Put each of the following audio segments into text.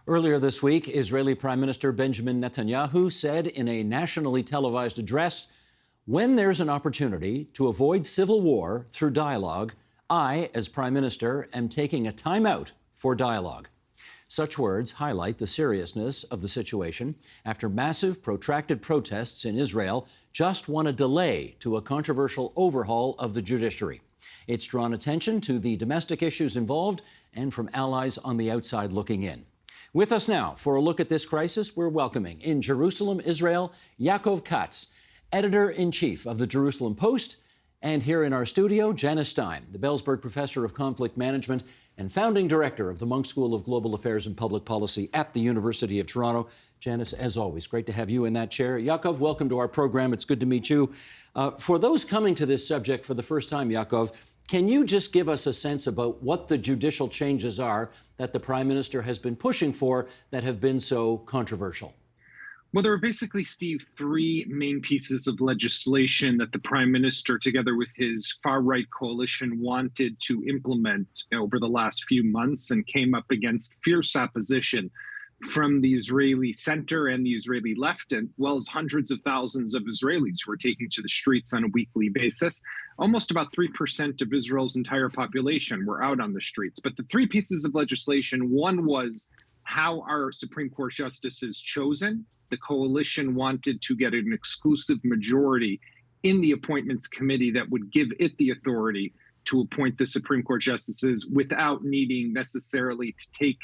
Earlier this week, Israeli Prime Minister Benjamin Netanyahu said in a nationally televised address, "When there's an opportunity to avoid civil war through dialogue, I, as Prime Minister, am taking a time out for dialogue." Such words highlight the seriousness of the situation after massive, protracted protests in Israel just won a delay to a controversial overhaul of the judiciary. It's drawn attention to the domestic issues involved and from allies on the outside looking in. With us now for a look at this crisis, we're welcoming in Jerusalem, Israel, Yaakov Katz, editor-in-chief of the Jerusalem Post, and here in our studio, Janice Stein, the Belzberg Professor of Conflict Management and founding director of the Munk School of Global Affairs and Public Policy at the University of Toronto. Janice, as always, great to have you in that chair. Yaakov, welcome to our program. It's good to meet you. For those coming to this subject for the first time, Yaakov, can you just give us a sense about what the judicial changes are that the Prime Minister has been pushing for that have been so controversial? Well, there are basically, Steve, three main pieces of legislation that the Prime Minister, together with his far-right coalition, wanted to implement over the last few months and came up against fierce opposition from the Israeli center and the Israeli left, as well as hundreds of thousands of Israelis who are taking to the streets on a weekly basis. Almost about 3% of Israel's entire population were out on the streets. But the three pieces of legislation, one was how our Supreme Court justice is chosen. The coalition wanted to get an exclusive majority in the appointments committee that would give it the authority to appoint the Supreme Court justices without needing necessarily to take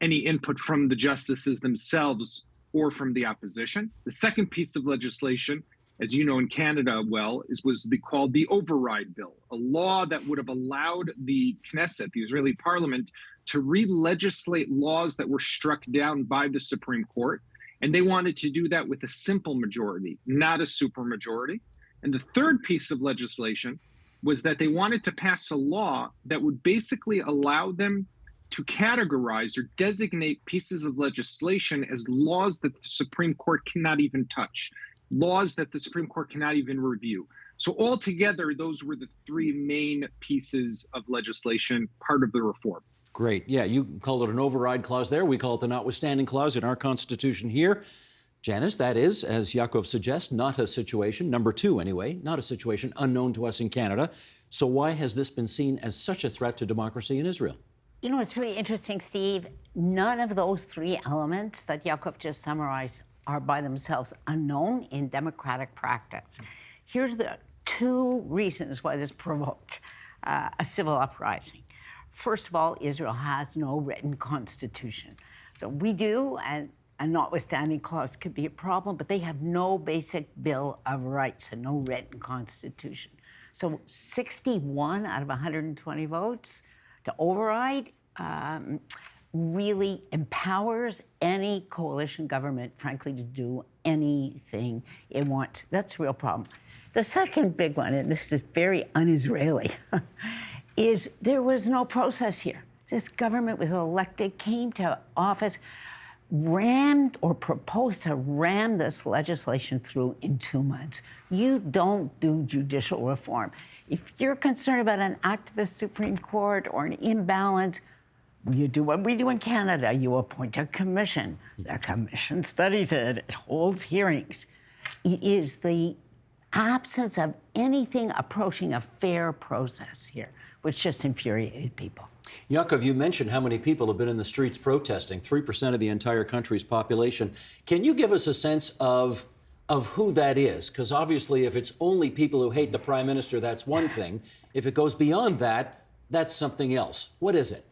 any input from the justices themselves or from the opposition. The second piece of legislation, as you know in Canada was called the Override Bill, a law that would have allowed the Knesset, the Israeli parliament, to re-legislate laws that were struck down by the Supreme Court. And they wanted to do that with a simple majority, not a supermajority. And the third piece of legislation was that they wanted to pass a law that would basically allow them to categorize or designate pieces of legislation as laws that the Supreme Court cannot even touch, laws that the Supreme Court cannot even review. So altogether, those were the three main pieces of legislation, part of the reform. Great. Yeah, you call it an override clause there. We call it the notwithstanding clause in our Constitution here. Janice, that is, as Yaakov suggests, not a situation, number two anyway, not a situation unknown to us in Canada. So why has this been seen as such a threat to democracy in Israel? You know, it's really interesting, Steve. None of those three elements that Yaakov just summarized are by themselves unknown in democratic practice. Here's the two reasons why this provoked a civil uprising. First of all, Israel has no written constitution. So we do, and a notwithstanding clause could be a problem, but they have no basic Bill of Rights and no written constitution. So 61 out of 120 votes to override really empowers any coalition government, frankly, to do anything it wants. That's a real problem. The second big one, and this is very un-Israeli, is there was no process here. This government was elected, came to office, rammed or proposed to ram this legislation through in 2 months. You don't do judicial reform. If you're concerned about an activist Supreme Court or an imbalance, you do what we do in Canada. You appoint a commission. The commission studies it. It holds hearings. It is the absence of anything approaching a fair process here, which just infuriated people. Yaakov, you mentioned how many people have been in the streets protesting, 3% of the entire country's population. Can you give us a sense of who that is? Because obviously, if it's only people who hate the Prime Minister, that's one thing. If it goes beyond that, that's something else. What is it?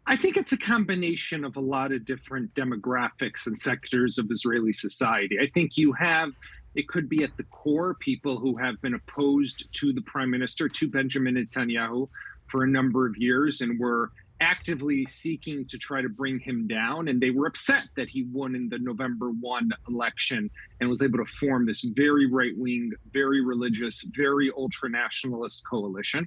I think it's a combination of a lot of different demographics and sectors of Israeli society. I think it could be at the core people who have been opposed to the Prime Minister, to Benjamin Netanyahu, for a number of years and were actively seeking to try to bring him down. And they were upset that he won in the November 1 election and was able to form this very right-wing, very religious, very ultra-nationalist coalition.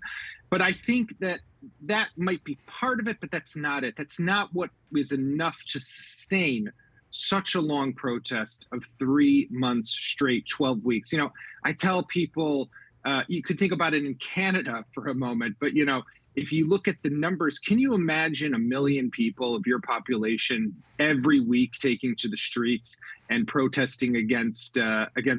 But I think that might be part of it, but that's not it. That's not what is enough to sustain such a long protest of 3 months straight, 12 weeks. You know, I tell people, you could think about it in Canada for a moment, but, you know, if you look at the numbers, can you imagine 1 million people of your population every week taking to the streets and protesting against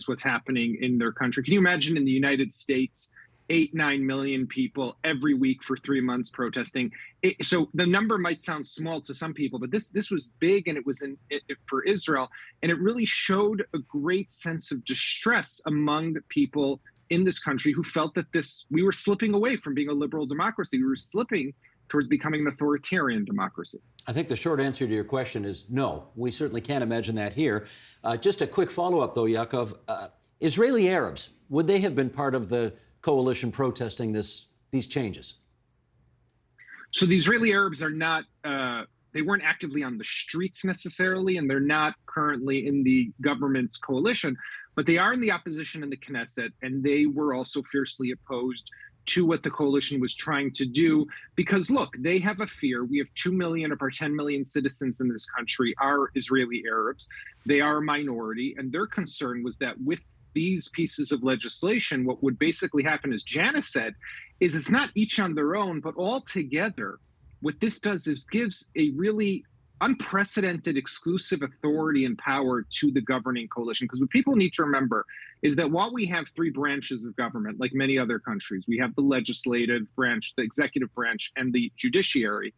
what's happening in their country? Can you imagine in the United States, 8-9 million people every week for 3 months protesting? So the number might sound small to some people, but this was big, and it was for Israel, and it really showed a great sense of distress among the people in this country who felt that we were slipping away from being a liberal democracy. We were slipping towards becoming an authoritarian democracy. I think the short answer to your question is no. We certainly can't imagine that here. Just a quick follow-up, though, Yaakov. Israeli Arabs, would they have been part of the coalition protesting these changes? So the Israeli Arabs are not, they weren't actively on the streets necessarily, and they're not currently in the government's coalition, but they are in the opposition in the Knesset, and they were also fiercely opposed to what the coalition was trying to do. Because look, they have a fear. We have 2 million of our 10 million citizens in this country are Israeli Arabs. They are a minority, and their concern was that with these pieces of legislation, what would basically happen, as Janice said, is it's not each on their own, but all together. What this does is gives a really unprecedented exclusive authority and power to the governing coalition. Because what people need to remember is that while we have 3 branches of government, like many other countries, we have the legislative branch, the executive branch, and the judiciary.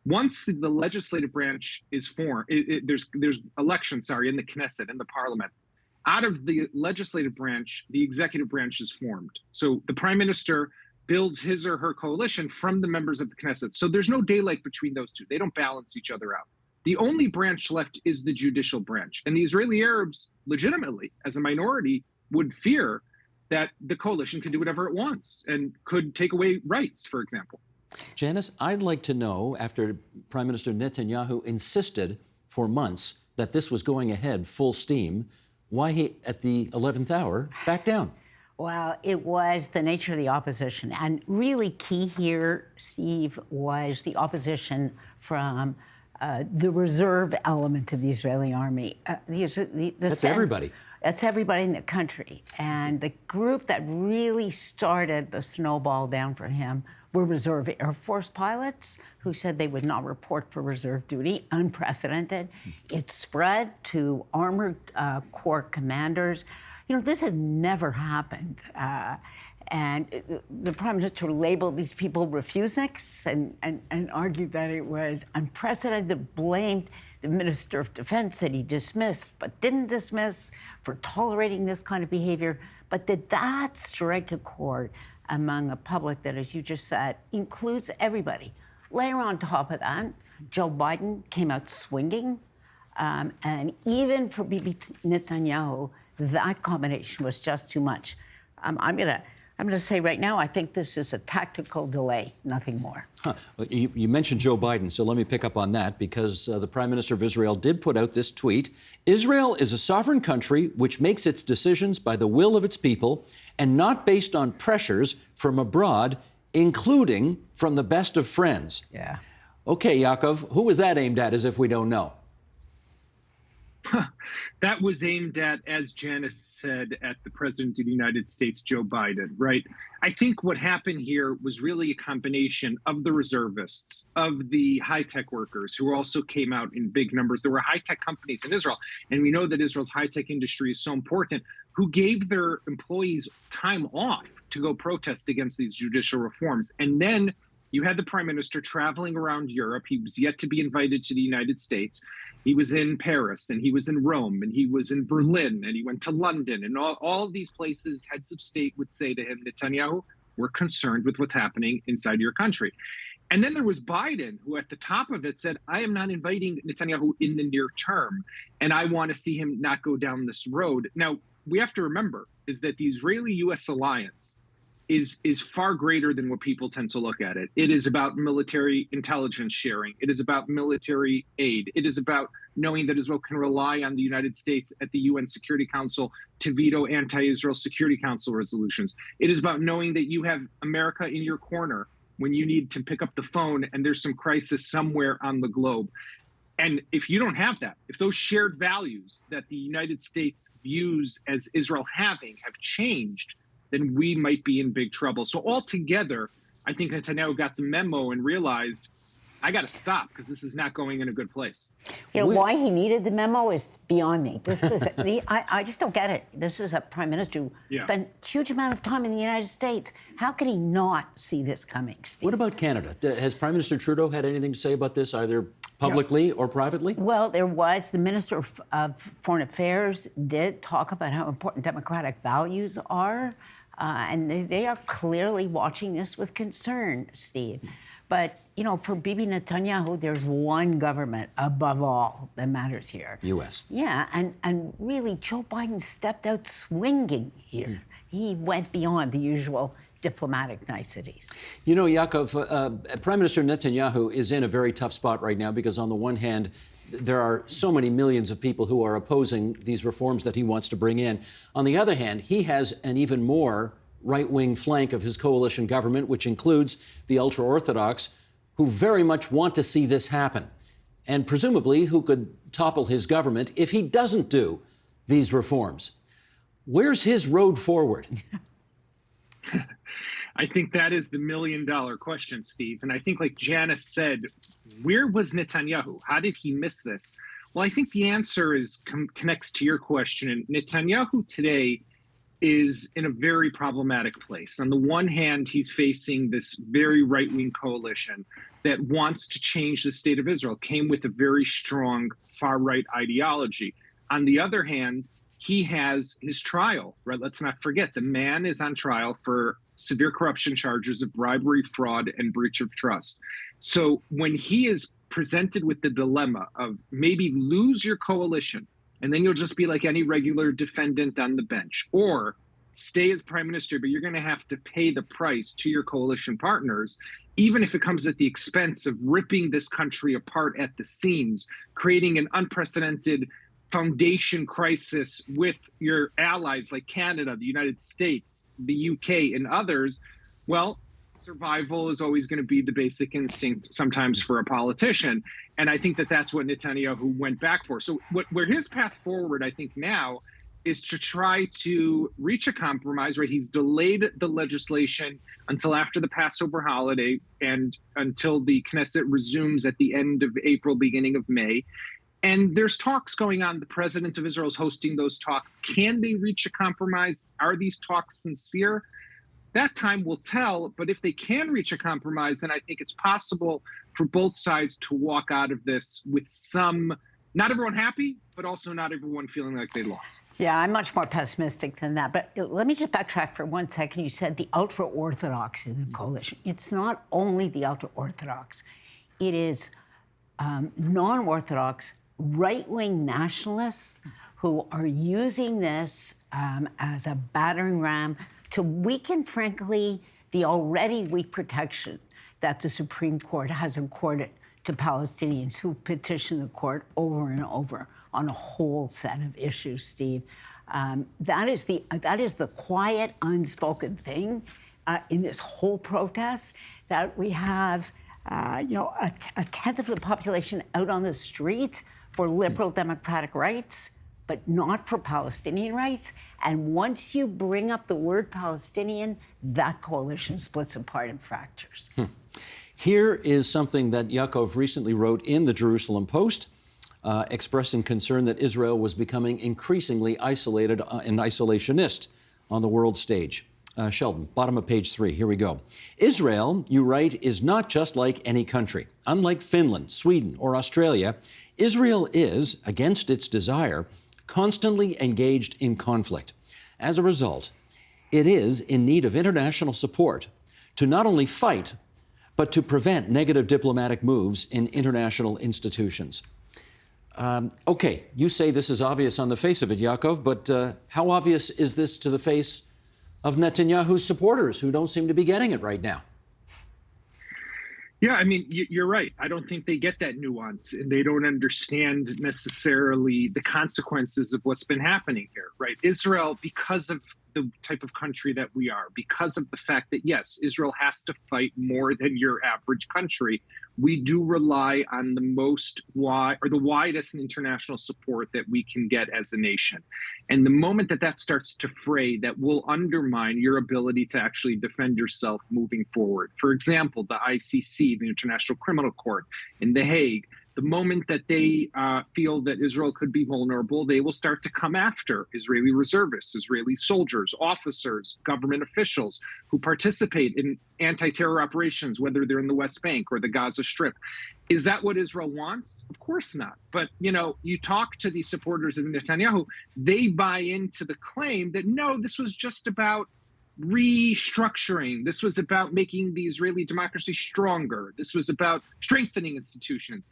Once the legislative branch is formed, there's elections, in the Knesset, in the parliament. Out of the legislative branch, the executive branch is formed. So the prime minister builds his or her coalition from the members of the Knesset. So there's no daylight between those two. They don't balance each other out. The only branch left is the judicial branch. And the Israeli Arabs, legitimately, as a minority, would fear that the coalition could do whatever it wants and could take away rights, for example. Janice, I'd like to know, after Prime Minister Netanyahu insisted for months that this was going ahead full steam, why he, at the 11th hour, backed down. Well, it was the nature of the opposition. And really key here, Steve, was the opposition from the reserve element of the Israeli army. That's everybody. That's everybody in the country. And the group that really started the snowball down for him were reserve Air Force pilots who said they would not report for reserve duty, unprecedented. It spread to armored corps commanders. You know, this had never happened. And the prime minister labeled these people refuseniks and argued that it was unprecedented, blamed the minister of defense that he dismissed but didn't dismiss for tolerating this kind of behavior. But did that strike a chord among a public that, as you just said, includes everybody? Layer on top of that, Joe Biden came out swinging. And even for Bibi Netanyahu, that combination was just too much. I'm gonna say right now, I think this is a tactical delay, nothing more. Well, you mentioned Joe Biden, so let me pick up on that because the Prime Minister of Israel did put out this tweet. Israel is a sovereign country which makes its decisions by the will of its people and not based on pressures from abroad, including from the best of friends. Yeah. Okay, Yaakov, who was that aimed at, as if we don't know? That was aimed at, as Janice said, at the President of the United States, Joe Biden, right? I think what happened here was really a combination of the reservists, of the high-tech workers who also came out in big numbers. There were high-tech companies in Israel, and we know that Israel's high-tech industry is so important, who gave their employees time off to go protest against these judicial reforms. And then you had the prime minister traveling around Europe. He was yet to be invited to the United States. He was in Paris, and he was in Rome, and he was in Berlin, and he went to London. And all of these places, heads of state would say to him, Netanyahu, we're concerned with what's happening inside your country. And then there was Biden, who at the top of it said, I am not inviting Netanyahu in the near term, and I want to see him not go down this road. Now, we have to remember is that the Israeli-U.S. alliance is far greater than what people tend to look at it. It is about military intelligence sharing. It is about military aid. It is about knowing that Israel can rely on the United States at the UN Security Council to veto anti-Israel Security Council resolutions. It is about knowing that you have America in your corner when you need to pick up the phone and there's some crisis somewhere on the globe. And if you don't have that, if those shared values that the United States views as Israel having have changed, then we might be in big trouble. So altogether, I think Netanyahu got the memo and realized, I got to stop because this is not going in a good place. You know, why he needed the memo is beyond me. This is I just don't get it. This is a prime minister who spent a huge amount of time in the United States. How could he not see this coming, Steve? What about Canada? Has Prime Minister Trudeau had anything to say about this, either publicly or privately? Well, there was. The Minister of Foreign Affairs did talk about how important democratic values are, and they are clearly watching this with concern, Steve. But, you know, for Bibi Netanyahu, there's one government above all that matters here. U.S. Yeah, and really, Joe Biden stepped out swinging here. He went beyond the usual diplomatic niceties. You know, Yaakov, Prime Minister Netanyahu is in a very tough spot right now because, on the one hand, there are so many millions of people who are opposing these reforms that he wants to bring in. On the other hand, he has an even more right-wing flank of his coalition government, which includes the ultra-Orthodox, who very much want to see this happen, and presumably who could topple his government if he doesn't do these reforms. Where's his road forward? I think that is the million-dollar question, Steve. And I think, like Janice said, where was Netanyahu? How did he miss this? Well, I think the answer connects to your question. And Netanyahu today is in a very problematic place. On the one hand, he's facing this very right-wing coalition that wants to change the state of Israel, came with a very strong far-right ideology. On the other hand, he has his trial, right? Let's not forget, the man is on trial for severe corruption charges of bribery, fraud, and breach of trust. So when he is presented with the dilemma of maybe lose your coalition, and then you'll just be like any regular defendant on the bench, or stay as prime minister, but you're going to have to pay the price to your coalition partners, even if it comes at the expense of ripping this country apart at the seams, creating an unprecedented foundation crisis with your allies like Canada, the United States, the UK, and others. Well, survival is always going to be the basic instinct sometimes for a politician. And I think that that's what Netanyahu went back for. So where his path forward, I think now, is to try to reach a compromise, right? He's delayed the legislation until after the Passover holiday and until the Knesset resumes at the end of April, beginning of May. And there's talks going on. The president of Israel is hosting those talks. Can they reach a compromise? Are these talks sincere? That time will tell. But if they can reach a compromise, then I think it's possible for both sides to walk out of this with some, not everyone happy, but also not everyone feeling like they lost. Yeah, I'm much more pessimistic than that. But let me just backtrack for 1 second. You said the ultra-Orthodox in the coalition. It's not only the ultra-Orthodox. It is non-Orthodox, right-wing nationalists who are using this as a battering ram to weaken, frankly, the already weak protection that the Supreme Court has accorded to Palestinians who petitioned the court over and over on a whole set of issues, Steve. That is the quiet, unspoken thing in this whole protest, that we have a tenth of the population out on the streets for liberal democratic rights, but not for Palestinian rights. And once you bring up the word Palestinian, that coalition splits apart and fractures. Here is something that Yaakov recently wrote in the Jerusalem Post, expressing concern that Israel was becoming increasingly isolated and isolationist on the world stage. Sheldon, bottom of page 3, here we go. Israel, you write, is not just like any country. Unlike Finland, Sweden, or Australia, Israel is, against its desire, constantly engaged in conflict. As a result, it is in need of international support to not only fight, but to prevent negative diplomatic moves in international institutions. Okay, you say this is obvious on the face of it, Yaakov, but how obvious is this to the face of Netanyahu's supporters who don't seem to be getting it right now? Yeah, I mean, you're right. I don't think they get that nuance, and they don't understand necessarily the consequences of what's been happening here, right? Israel, because of the type of country that we are, because of the fact that, yes, Israel has to fight more than your average country, we do rely on the widest international support that we can get as a nation. And the moment that that starts to fray, that will undermine your ability to actually defend yourself moving forward. For example, the ICC, the International Criminal Court in The Hague, the moment that they feel that Israel could be vulnerable, they will start to come after Israeli reservists, Israeli soldiers, officers, government officials who participate in anti-terror operations, whether they're in the West Bank or the Gaza Strip. Is that what Israel wants? Of course not. But, you talk to the supporters of Netanyahu, they buy into the claim that, no, this was just about restructuring. This was about making the Israeli democracy stronger. This was about strengthening institutions.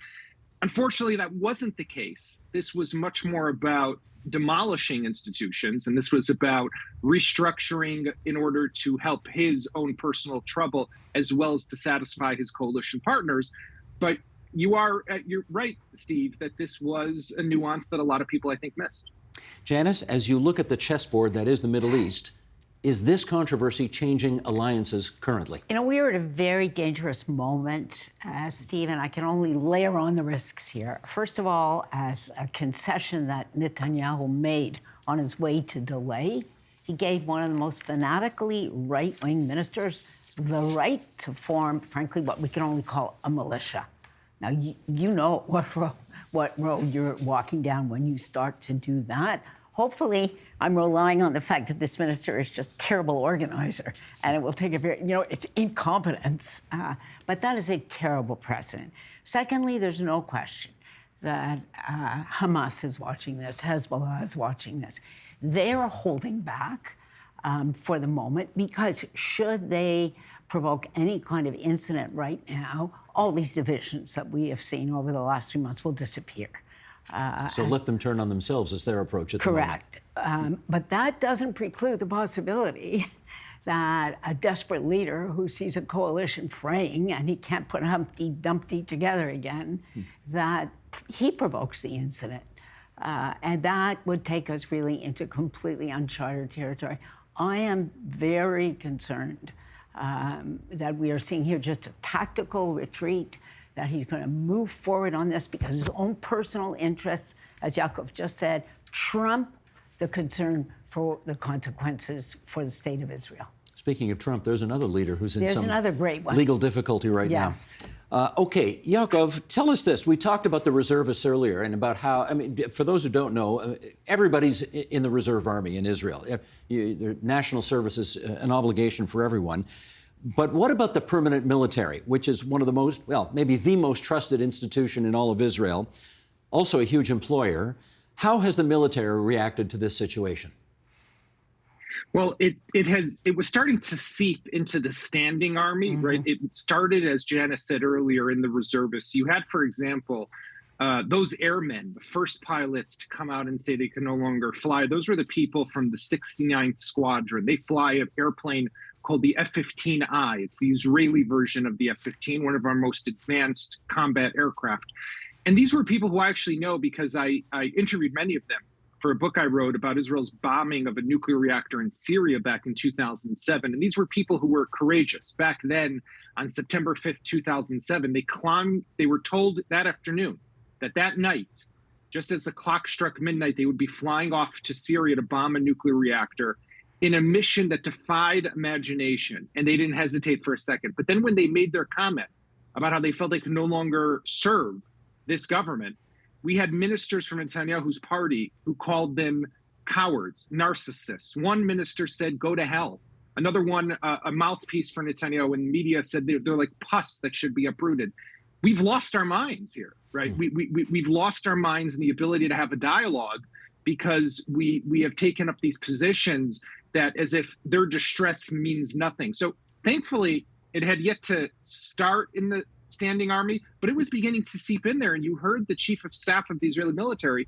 Unfortunately, that wasn't the case. This was much more about demolishing institutions, and this was about restructuring in order to help his own personal trouble, as well as to satisfy his coalition partners. But you're right, Steve, that this was a nuance that a lot of people, I think, missed. Janice, as you look at the chessboard that is the Middle East, is this controversy changing alliances currently? We are at a very dangerous moment, Steve, and I can only layer on the risks here. First of all, as a concession that Netanyahu made on his way to delay, he gave one of the most fanatically right-wing ministers the right to form, frankly, what we can only call a militia. Now, you know what road you're walking down when you start to do that. Hopefully, I'm relying on the fact that this minister is just a terrible organizer, and it will take it's incompetence. But that is a terrible precedent. Secondly, there's no question that Hamas is watching this, Hezbollah is watching this. They are holding back for the moment, because should they provoke any kind of incident right now, all these divisions that we have seen over the last 3 months will disappear. So let them turn on themselves as their approach at the moment. Correct. But that doesn't preclude the possibility that a desperate leader who sees a coalition fraying and he can't put Humpty Dumpty together again, that he provokes the incident. And that would take us really into completely uncharted territory. I am very concerned that we are seeing here just a tactical retreat, that he's going to move forward on this because his own personal interests, as Yaakov just said, trump the concern for the consequences for the state of Israel. Speaking of Trump, there's another leader who's in some another great one. Legal difficulty right now. Okay, Yaakov, tell us this. We talked about the reservists earlier and about how, for those who don't know, everybody's in the reserve army in Israel. National service is an obligation for everyone. But what about the permanent military, which is one of the most, maybe the most trusted institution in all of Israel, also a huge employer? How has the military reacted to this situation? Well, it was starting to seep into the standing army, right? It started, as Janice said earlier, in the reservists. You had, for example, those airmen, the first pilots to come out and say they can no longer fly. Those were the people from the 69th Squadron. They fly an airplane called the F-15I. It's the Israeli version of the F-15, one of our most advanced combat aircraft. And these were people who I actually know because I interviewed many of them for a book I wrote about Israel's bombing of a nuclear reactor in Syria back in 2007. And these were people who were courageous. Back then, on September 5th, 2007, they were told that afternoon that night, just as the clock struck midnight, they would be flying off to Syria to bomb a nuclear reactor in a mission that defied imagination. And they didn't hesitate for a second. But then when they made their comment about how they felt they could no longer serve this government, we had ministers from Netanyahu's party who called them cowards, narcissists. One minister said, go to hell. Another one, a mouthpiece for Netanyahu in media, said they're like pus that should be uprooted. We've lost our minds here, right? We've lost our minds and the ability to have a dialogue because we have taken up these positions that as if their distress means nothing. So thankfully, it had yet to start in the standing army, but it was beginning to seep in there. And you heard the chief of staff of the Israeli military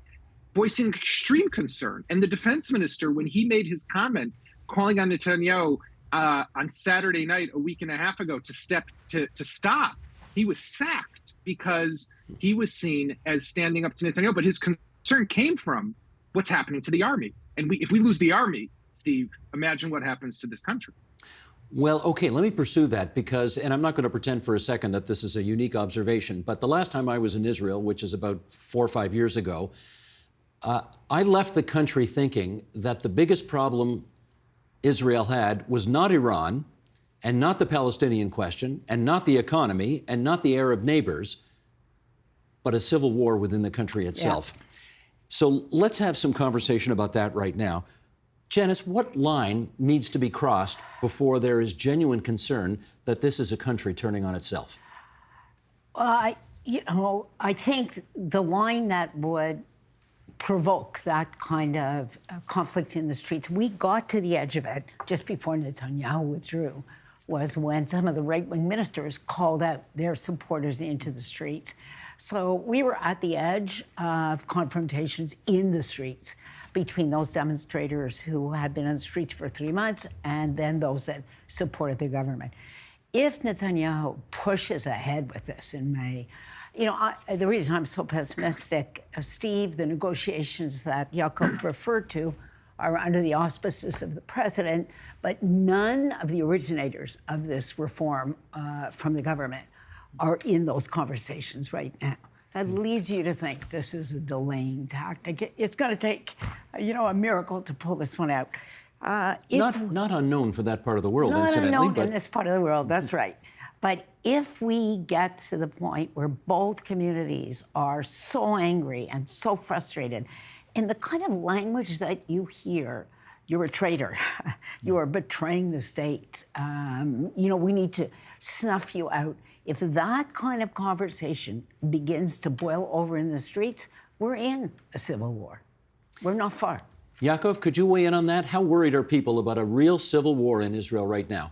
voicing extreme concern. And the defense minister, when he made his comment calling on Netanyahu on Saturday night, a week and a half ago, to stop, he was sacked because he was seen as standing up to Netanyahu. But his concern came from what's happening to the army. And if we lose the army, Steve, imagine what happens to this country. Well, okay, let me pursue that because, and I'm not going to pretend for a second that this is a unique observation, but the last time I was in Israel, which is about 4 or 5 years ago, I left the country thinking that the biggest problem Israel had was not Iran, and not the Palestinian question, and not the economy, and not the Arab neighbors, but a civil war within the country itself. Yeah. So let's have some conversation about that right now. Janice, what line needs to be crossed before there is genuine concern that this is a country turning on itself? I think the line that would provoke that kind of conflict in the streets, we got to the edge of it just before Netanyahu withdrew, was when some of the right-wing ministers called out their supporters into the streets. So we were at the edge of confrontations in the streets between those demonstrators who had been on the streets for 3 months and then those that supported the government. If Netanyahu pushes ahead with this in May, the reason I'm so pessimistic, Steve, the negotiations that Yaakov referred to are under the auspices of the president, but none of the originators of this reform from the government are in those conversations right now. That leads you to think this is a delaying tactic. It's going to take, a miracle to pull this one out. Not unknown for that part of the world, incidentally. Not unknown in this part of the world, that's right. But if we get to the point where both communities are so angry and so frustrated, in the kind of language that you hear, you're a traitor, you are betraying the state, we need to snuff you out. If that kind of conversation begins to boil over in the streets, we're in a civil war. We're not far. Yaakov, could you weigh in on that? How worried are people about a real civil war in Israel right now?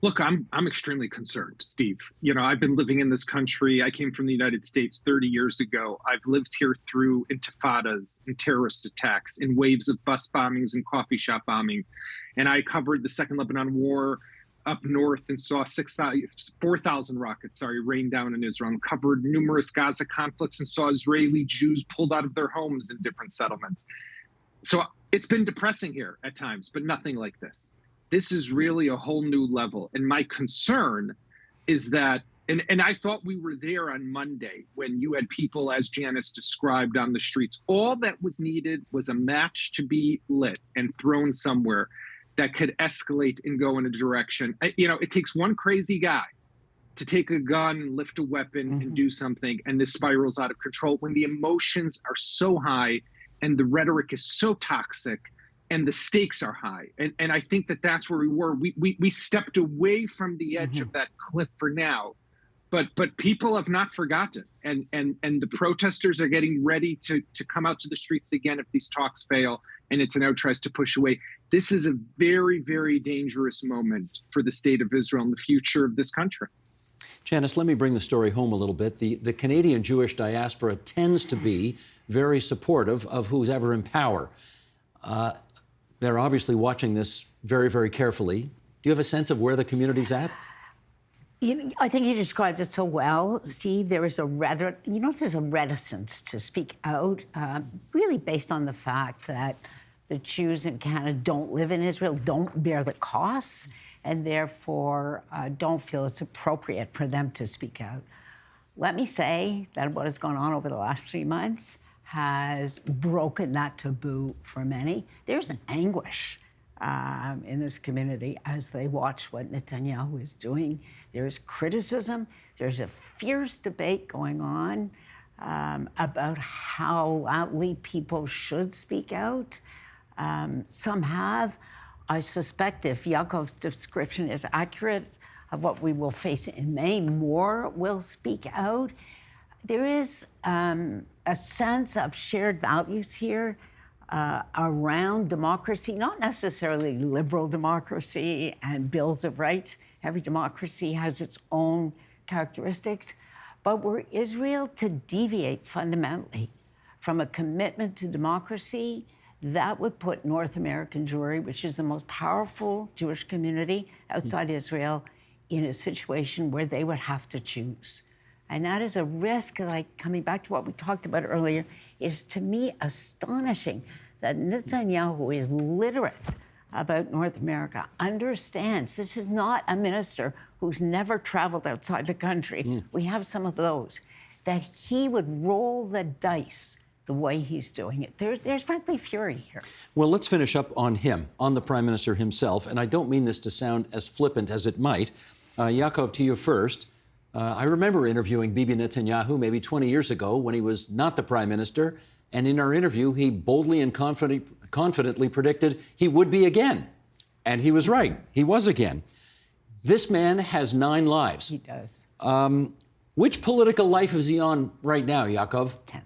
Look, I'm extremely concerned, Steve. I've been living in this country. I came from the United States 30 years ago. I've lived here through intifadas and terrorist attacks, in waves of bus bombings and coffee shop bombings. And I covered the Second Lebanon War up north and saw 4,000 rockets, rain down in Israel, and covered numerous Gaza conflicts and saw Israeli Jews pulled out of their homes in different settlements. So it's been depressing here at times, but nothing like this. This is really a whole new level. And my concern is that, and I thought we were there on Monday when you had people, as Janice described, on the streets. All that was needed was a match to be lit and thrown somewhere that could escalate and go in a direction. It takes one crazy guy to take a gun, lift a weapon, and do something, and this spirals out of control when the emotions are so high and the rhetoric is so toxic and the stakes are high. And I think that's where we were. We stepped away from the edge of that cliff for now, but people have not forgotten. And the protesters are getting ready to come out to the streets again if these talks fail and Netanyahu tries to push away. This is a very, very dangerous moment for the state of Israel and the future of this country. Janice, let me bring the story home a little bit. The Canadian Jewish diaspora tends to be very supportive of who's ever in power. They're obviously watching this very, very carefully. Do you have a sense of where the community's at? I think you described it so well, Steve. There is there's a reticence to speak out, really based on the fact that the Jews in Canada don't live in Israel, don't bear the costs, and therefore don't feel it's appropriate for them to speak out. Let me say that what has gone on over the last 3 months has broken that taboo for many. There's anguish in this community as they watch what Netanyahu is doing. There's criticism. There's a fierce debate going on about how loudly people should speak out. Some have. I suspect if Yaakov's description is accurate of what we will face in May, more will speak out. There is a sense of shared values here around democracy, not necessarily liberal democracy and bills of rights. Every democracy has its own characteristics. But were Israel to deviate fundamentally from a commitment to democracy, that would put North American Jewry, which is the most powerful Jewish community outside Israel, in a situation where they would have to choose. And that is a risk, like coming back to what we talked about earlier, it is to me astonishing that Netanyahu is literate about North America understands this is not a minister who's never traveled outside the country. We have some of those, that he would roll the dice the way he's doing it. There's frankly fury here. Well, let's finish up on him, on the Prime Minister himself. And I don't mean this to sound as flippant as it might. Yaakov, to you first. I remember interviewing Bibi Netanyahu maybe 20 years ago when he was not the Prime Minister. And in our interview, he boldly and confidently predicted he would be again. And he was right. He was again. This man has 9 lives. He does. Which political life is he on right now, Yaakov? 10th.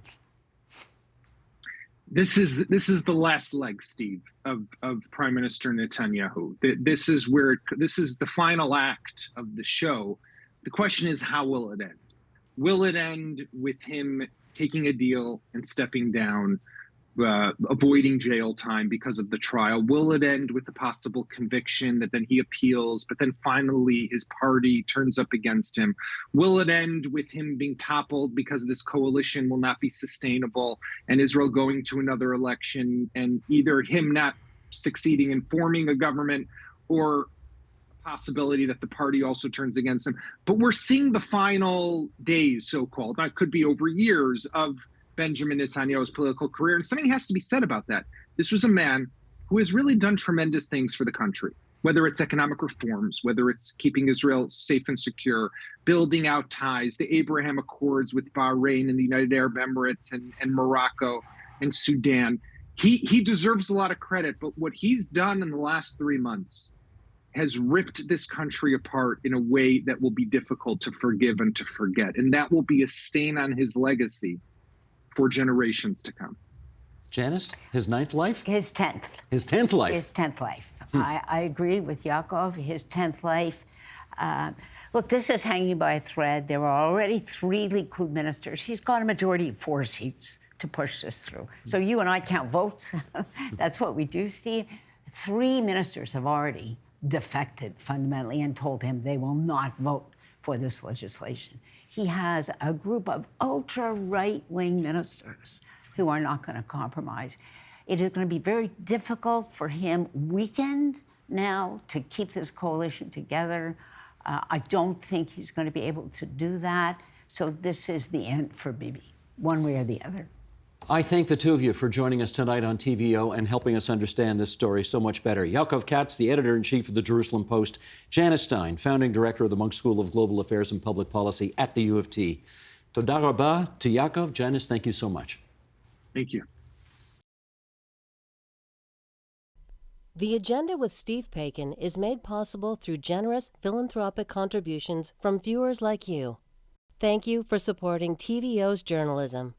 This is the last leg, Steve, of Prime Minister Netanyahu. This is the final act of the show. The question is, how will it end? Will it end with him taking a deal and stepping down, avoiding jail time because of the trial? Will it end with a possible conviction that then he appeals, but then finally his party turns up against him? Will it end with him being toppled because this coalition will not be sustainable and Israel going to another election and either him not succeeding in forming a government or a possibility that the party also turns against him? But we're seeing the final days, so-called, that could be over years, of Benjamin Netanyahu's political career. And something has to be said about that. This was a man who has really done tremendous things for the country, whether it's economic reforms, whether it's keeping Israel safe and secure, building out ties, the Abraham Accords with Bahrain and the United Arab Emirates and Morocco and Sudan. He deserves a lot of credit, but what he's done in the last 3 months has ripped this country apart in a way that will be difficult to forgive and to forget. And that will be a stain on his legacy for generations to come. Janice, his 9th life? His 10th. His 10th life. His 10th life. I agree with Yaakov, his 10th life. Look, this is hanging by a thread. There are already 3 Likud ministers. He's got a majority of 4 seats to push this through. So you and I count votes. That's what we do, Steve. 3 ministers have already defected fundamentally and told him they will not vote for this legislation. He has a group of ultra-right-wing ministers who are not going to compromise. It is going to be very difficult for him, weakened now, to keep this coalition together. I don't think he's going to be able to do that. So this is the end for Bibi, one way or the other. I thank the two of you for joining us tonight on TVO and helping us understand this story so much better. Yaakov Katz, the editor-in-chief of the Jerusalem Post. Janice Stein, founding director of the Munk School of Global Affairs and Public Policy at the U of T. Toda rabah to Yaakov. Janice, thank you so much. Thank you. The Agenda with Steve Paikin is made possible through generous philanthropic contributions from viewers like you. Thank you for supporting TVO's journalism.